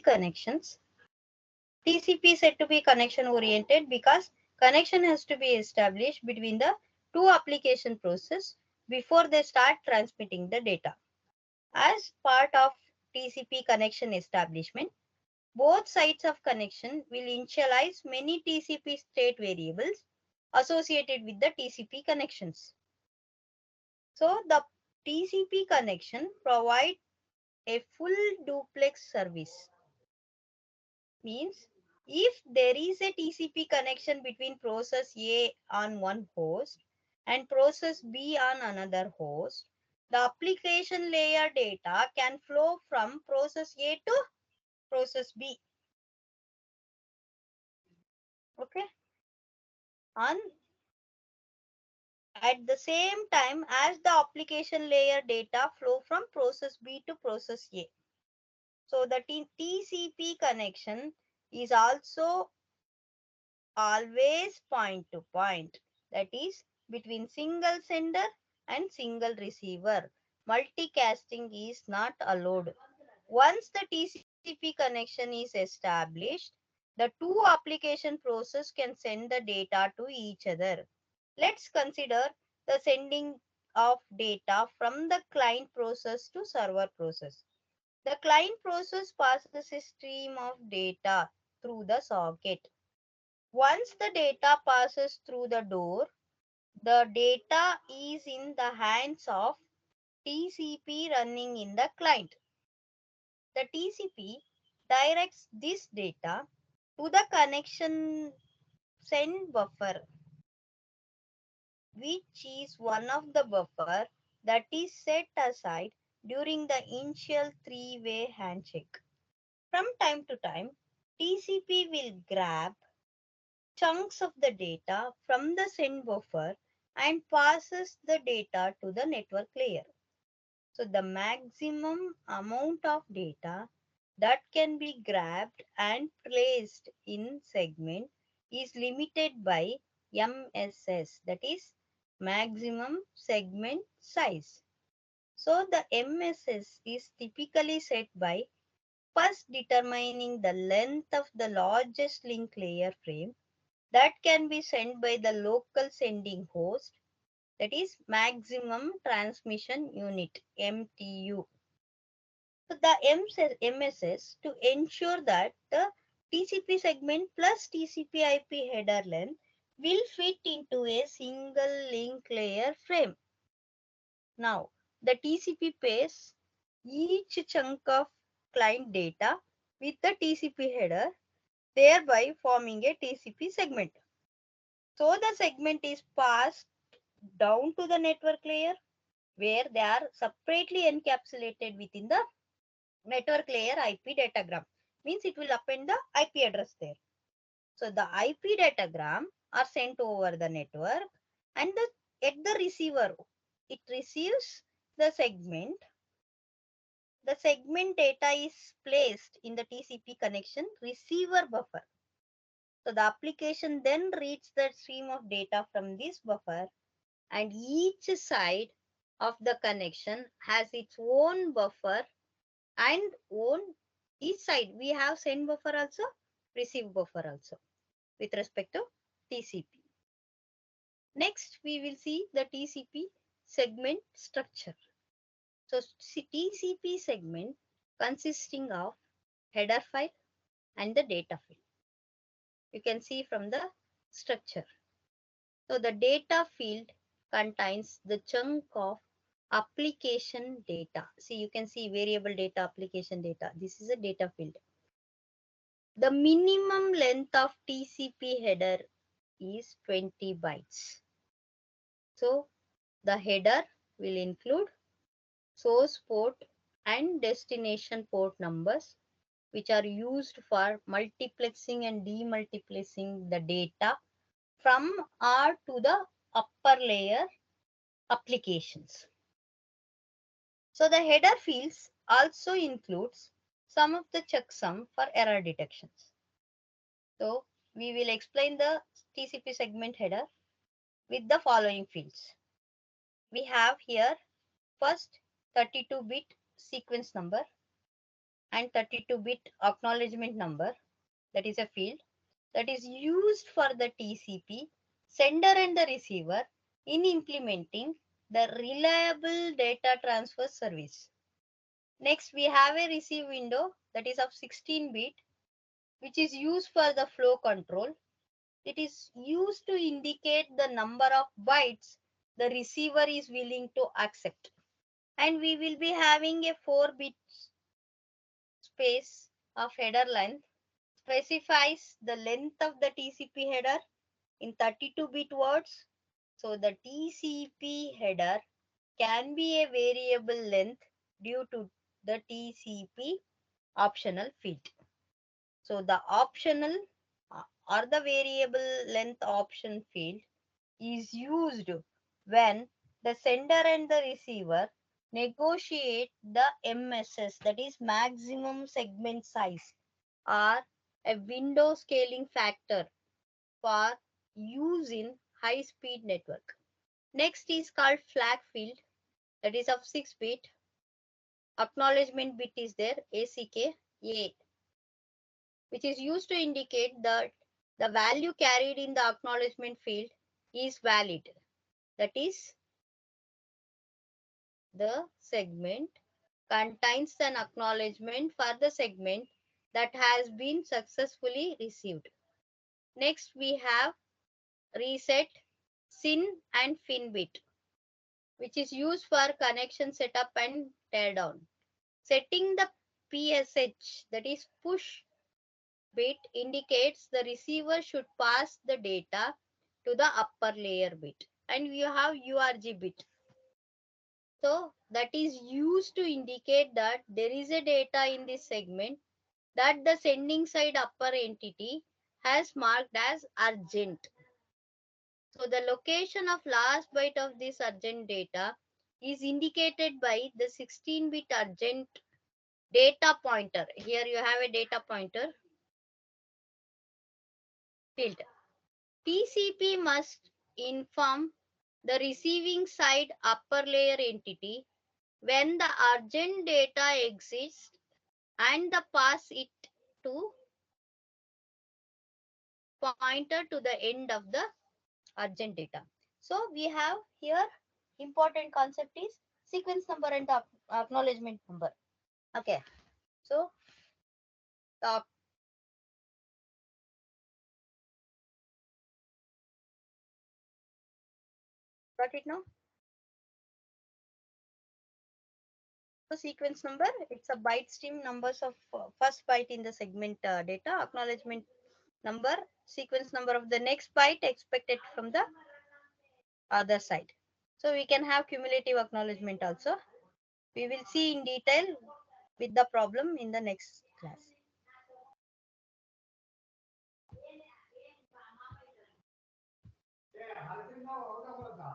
connections. TCP is said to be connection oriented because connection has to be established between the two application process before they start transmitting the data. As part of TCP connection establishment, both sides of connection will initialize many TCP state variables associated with the TCP connections. So the TCP connection provides a full duplex service. Means if there is a TCP connection between process A on one host and process B on another host, the application layer data can flow from process A to process B. Okay. And at the same time as the application layer data flow from process B to process A. So the TCP connection is also always point to point, that is between single sender and single receiver. Multicasting is not allowed. Once the TCP connection is established, the two application processes can send the data to each other. Let's consider the sending of data from the client process to server process. The client process passes a stream of data through the socket. Once the data passes through the door, the data is in the hands of TCP running in the client. The TCP directs this data to the connection send buffer, which is one of the buffer that is set aside during the initial three-way handshake. From time to time, TCP will grab chunks of the data from the send buffer and passes the data to the network layer. So the maximum amount of data that can be grabbed and placed in segment is limited by MSS, that is maximum segment size. So the MSS is typically set by first determining the length of the largest link layer frame that can be sent by the local sending host, that is maximum transmission unit MTU. So the MSS to ensure that the TCP segment plus TCP IP header length will fit into a single link layer frame. Now the TCP pairs each chunk of client data with the TCP header, thereby forming a TCP segment. So the segment is passed down to the network layer where they are separately encapsulated within the network layer IP datagram. Means it will append the IP address there. So the IP datagram are sent over the network and at the receiver, it receives the segment. The segment data is placed in the TCP connection receiver buffer. So the application then reads the stream of data from this buffer, and each side of the connection has its own buffer and own each side. We have send buffer also, receive buffer also with respect to TCP. Next, we will see the TCP segment structure. So TCP segment consisting of header file and the data file. You can see from the structure. So the data field contains the chunk of application data. See, you can see variable data, application data. This is a data field. The minimum length of TCP header is 20 bytes. So the header will include source port and destination port numbers, which are used for multiplexing and demultiplexing the data from R to the upper layer applications. So the header fields also includes some of the checksum for error detections. So we will explain the TCP segment header with the following fields. We have here first 32-bit sequence number, and 32-bit acknowledgement number, that is a field that is used for the TCP sender and the receiver in implementing the reliable data transfer service. Next, we have a receive window that is of 16-bit, which is used for the flow control. It is used to indicate the number of bytes the receiver is willing to accept. And we will be having a 4-bit space of header length, specifies the length of the TCP header in 32-bit words. So the TCP header can be a variable length due to the TCP optional field. So the optional or the variable length option field is used when the sender and the receiver negotiate the MSS, that is maximum segment size, or a window scaling factor for use in high speed network. Next is called flag field, that is of 6-bit. Acknowledgement bit is there, ACK A, which is used to indicate that the value carried in the acknowledgement field is valid. That is, the segment contains an acknowledgement for the segment that has been successfully received. Next, we have reset, SYN and FIN bit, which is used for connection setup and teardown. Setting the PSH, that is push bit, indicates the receiver should pass the data to the upper layer bit. And we have URG bit. So that is used to indicate that there is a data in this segment that the sending side upper entity has marked as urgent. So the location of last byte of this urgent data is indicated by the 16-bit urgent data pointer. Here you have a data pointer field. TCP must inform the receiving side upper layer entity when the urgent data exists and the pass it to pointer to the end of the urgent data. So we have here important concept is sequence number and acknowledgement number. Okay. So got it now. So sequence number, it's a byte stream numbers of first byte in the segment data. Acknowledgement number, sequence number of the next byte expected from the other side. So we can have cumulative acknowledgement also. We will see in detail with the problem in the next class.